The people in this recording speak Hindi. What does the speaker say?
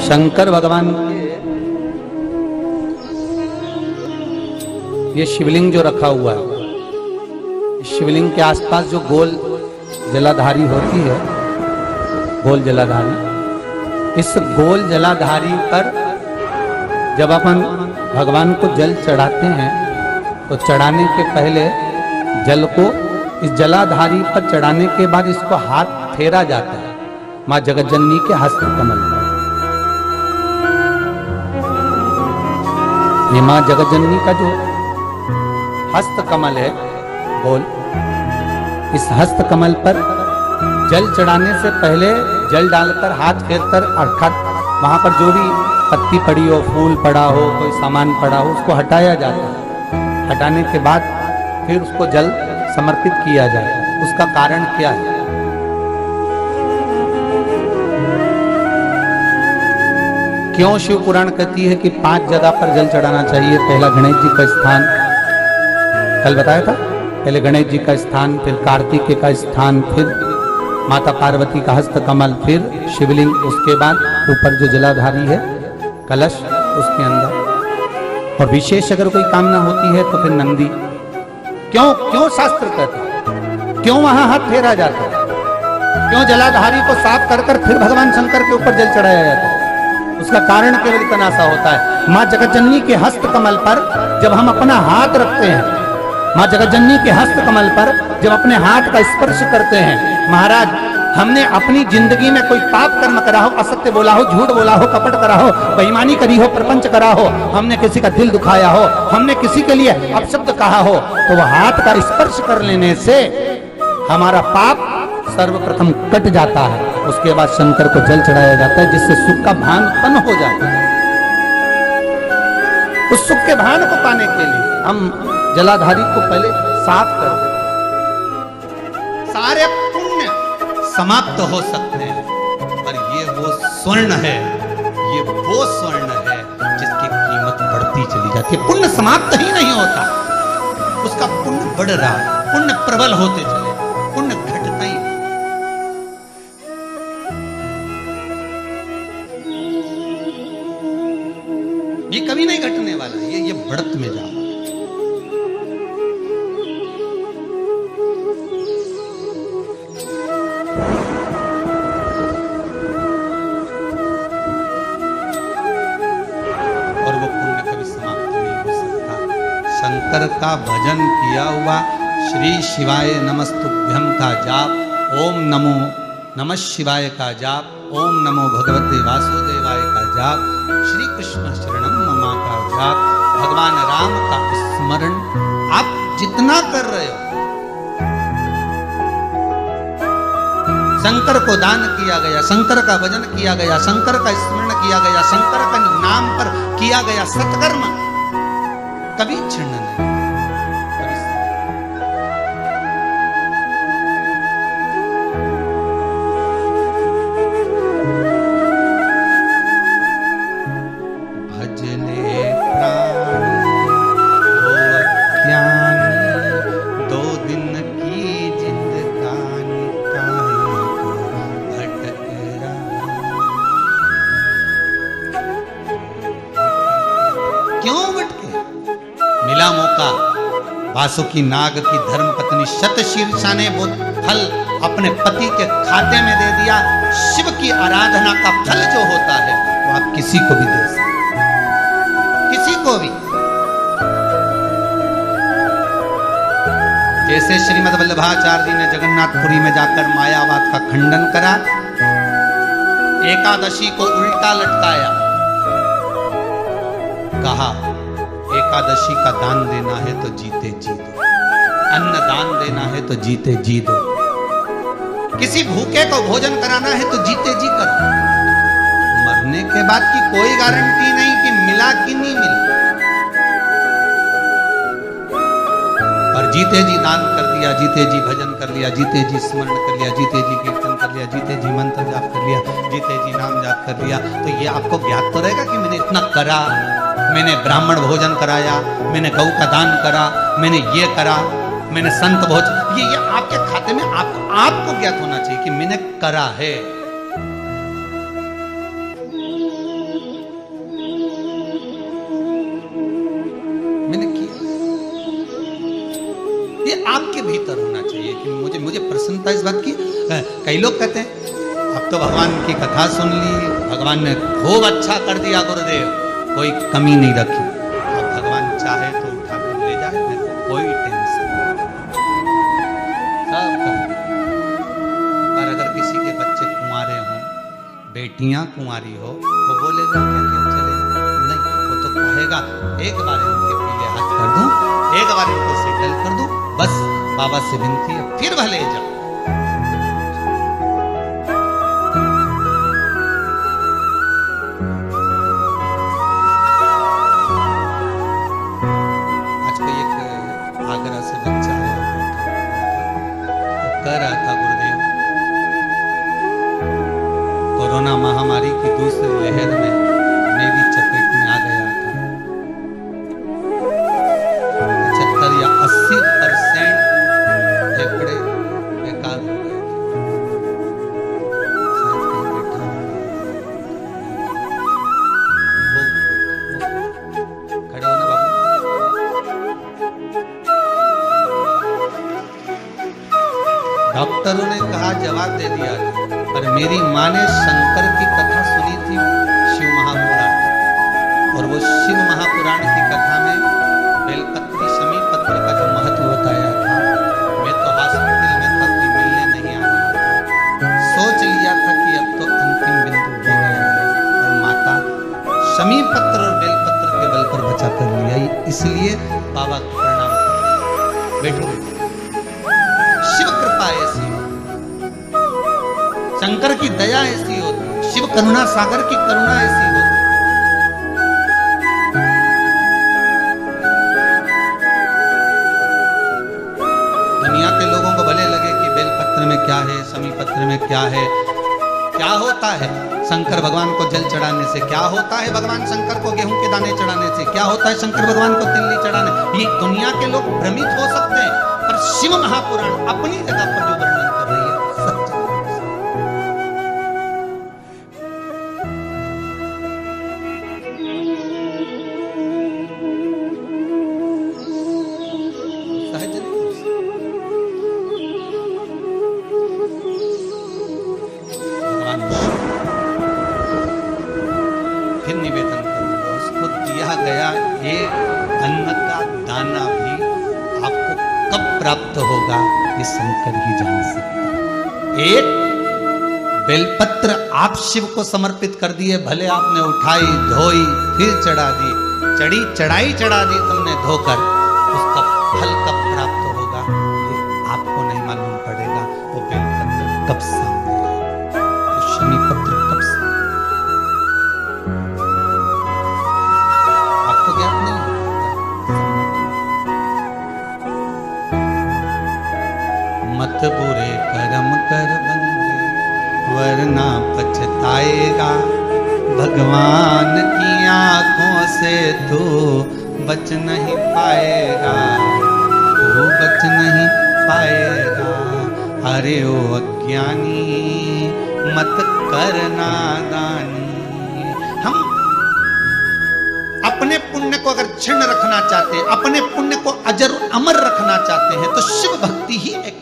शंकर भगवान के ये शिवलिंग जो रखा हुआ है, शिवलिंग के आसपास जो गोल जलाधारी होती है, गोल जलाधारी, इस गोल जलाधारी पर जब अपन भगवान को जल चढ़ाते हैं तो चढ़ाने के पहले जल को इस जलाधारी पर चढ़ाने के बाद इसको हाथ फेरा जाता है मां जगतजननी के हस्त कमल पर। ये मां जगतजननी का जो हस्त कमल है गोल, इस हस्त कमल पर जल चढ़ाने से पहले जल डालकर हाथ फेरकर, अर्थात वहां पर जो भी पत्ती पड़ी हो, फूल पड़ा हो, कोई सामान पड़ा हो, उसको हटाया जाता है। हटाने के बाद फिर उसको जल समर्पित किया जाता है। उसका कारण क्या है? क्यों शिव पुराण कहती है कि 5 जगह पर जल चढ़ाना चाहिए? पहला गणेश जी का स्थान कल बताया था, पहले गणेश जी का स्थान, फिर कार्तिकेय का स्थान, फिर माता पार्वती का हस्त कमल, फिर शिवलिंग, उसके बाद ऊपर जो जलाधारी है कलश उसके अंदर, और विशेष अगर कोई कामना होती है तो फिर नंदी। क्यों क्यों शास्त्र कहता है? क्यों वहां हाथ फेरा जाता है? क्यों जलाधारी को साफ कर फिर भगवान शंकर के ऊपर जल चढ़ाया जाता है? उसका कारण केवल इतना सा होता है, मां जगतजननी के हस्त कमल पर जब हम अपना हाथ रखते हैं, मां जगतजननी के हस्त कमल पर जब अपने हाथ का स्पर्श करते हैं, महाराज हमने अपनी जिंदगी में कोई पाप कर्म करा हो, असत्य बोला हो, झूठ बोला हो, कपट करा हो, बेईमानी करी हो, प्रपंच करा हो, हमने किसी का दिल दुखाया हो, हमने किसी के लिए अपशब्द कहा हो, तो वह हाथ का स्पर्श कर लेने से हमारा पाप सर्वप्रथम कट जाता है। उसके बाद शंकर को जल चढ़ाया जाता है, जिससे सुख का भान उत्पन्न हो जाता है। उस सुख के भान को पाने के लिए हम जलाधारी को पहले साफ कर दें। सारे पुण्य समाप्त हो सकते हैं, पर ये वो स्वर्ण है, ये वो स्वर्ण है जिसकी कीमत बढ़ती चली जाती है। पुण्य समाप्त ही नहीं होता, उसका पुण्य बढ़ रहा है, पुण्य प्रबल होते चले, पुण्य घटता ही। ये कभी नहीं घटने वाला, ये बढ़त में जा। शंकर का भजन किया हुआ श्री शिवाय नमस्तुभ्यम का जाप, ओम नमो नमः शिवाय का जाप, ओम नमो भगवते वासुदेवाय का जाप, श्री कृष्ण शरणम मम का जाप, भगवान राम का स्मरण आप जितना कर रहे हो, शंकर को दान किया गया, शंकर का भजन किया गया, शंकर का स्मरण किया गया, शंकर का नाम पर किया गया सत्कर्म कभी छिन्न नहीं। भजले प्राण हो अज्ञानी, 2 दिन की जिंदगानी काहे को भटक रहा। क्यों भटके? मिला मौका, वासुकी नाग की धर्मपत्नी शतशीर्षा ने वो फल अपने पति के खाते में दे दिया। शिव की आराधना का फल जो होता है वो आप किसी को भी दे सकते, किसी को भी। जैसे श्रीमद् वल्लभाचार्य जी ने जगन्नाथपुरी में जाकर मायावाद का खंडन करा, एकादशी को उल्टा लटकाया, कहा एकादशी का दान देना है तो जीते जी दो, अन्न दान देना है तो जीते जी दो, किसी भूखे को भोजन कराना है तो जीते जी करो। मरने के बाद की कोई गारंटी नहीं कि मिला कि नहीं मिला, पर जीते जी दान कर दिया, जीते जी भजन कर लिया, जीते जी स्मरण कर लिया, जीते जी कीर्तन कर लिया, जीते जी मंत्र जाप कर लिया, जीते जी नाम जाप कर लिया, तो ये आपको ज्ञात तो रहेगा कि मैंने इतना करा, मैंने ब्राह्मण भोजन कराया, मैंने गौ का दान करा, मैंने ये करा, मैंने संत भोजन, ये आपके खाते में आपको ज्ञात होना चाहिए कि मैंने करा है। है इस बात की? कई लोग कहते हैं अब तो भगवान की कथा सुन ली, भगवान ने खूब अच्छा कर दिया गुरुदेव, कोई कमी नहीं रखी। अब भगवान चाहे तो उठा कर ले जाए, मेरे को कोई टेंशन नहीं, सब कर। पर अगर किसी के बच्चे कुंवारे हों, बेटियां कुंवारी हो, वो बोलेगा क्या कि चले नहीं, वो तो कहेगा एक बार इनके पीले हाथ कर दूं, एक बार इनको सेटल कर दूं, बस बाबा से विनती है, फिर भले जाओ। आज कोई एक आगरा से बच्चा आया कह रहा था गुरुदेव, कोरोना महामारी की दूसरी लहर में मैं भी चपेट में आ गया था। 75 या 80% फेफड़े बेकार हो गए थे। खड़े हो ना बाबू। डॉक्टरों ने कहा जवाब दे दिया, पर मेरी माँ ने शंकर की कथा सुनी थी शिव महापुराण, और वो शिव महापुराण की कथा में बेलपत्री शमी पत्र का जो महत्व बताया था। मैं तो हॉस्पिटल में था, कोई मिलने नहीं आ रहा था, सोच लिया था कि अब तो अंतिम बिंदु हो गया है, और माता शमी पत्र और बेलपत्र के बल पर बचा कर लिया। इसलिए बाबा को प्रणाम करो। बैठो, शिव कृपा ऐसी, शंकर की दया ऐसी होती, शिव करुणा सागर की करुणा ऐसी होती। दुनिया के लोगों को भले लगे कि बेलपत्र में क्या है, शमी पत्र में क्या है, क्या होता है शंकर भगवान को जल चढ़ाने से, क्या होता है भगवान शंकर को गेहूं के दाने चढ़ाने से, क्या होता है शंकर भगवान को तिल्ली चढ़ाने, ये दुनिया के लोग भ्रमित हो सकते हैं, पर शिव महापुराण अपनी जगह पर जो वर्णन कर रही है सच। फिर निवेदन करूंगा, उसको दिया गया एक अन्न का दाना भी आपको कब प्राप्त होगा ये शंकर ही जान सकते। एक बेलपत्र आप शिव को समर्पित कर दिए, भले आपने उठाई धोई फिर चढ़ा दी, चढ़ाई चढ़ा दी तुमने धोकर, उसका फल कब प्राप्त होगा ये आपको नहीं मालूम पड़ेगा। वो बेलपत्र कब सामने आएगा, वो शमी पत्र कब सामने, आपको ज्ञात नहीं। मत बुरे कर्म कर बंदे वरना पछताएगा, भगवान की आंखों से तू बच नहीं पाएगा, तू बच नहीं पाएगा। अरे ओ अज्ञानी मत करना दानी। हम अपने पुण्य को अगर क्षीण रखना चाहते हैं, अपने पुण्य को अजर अमर रखना चाहते हैं, तो शिव भक्ति ही एक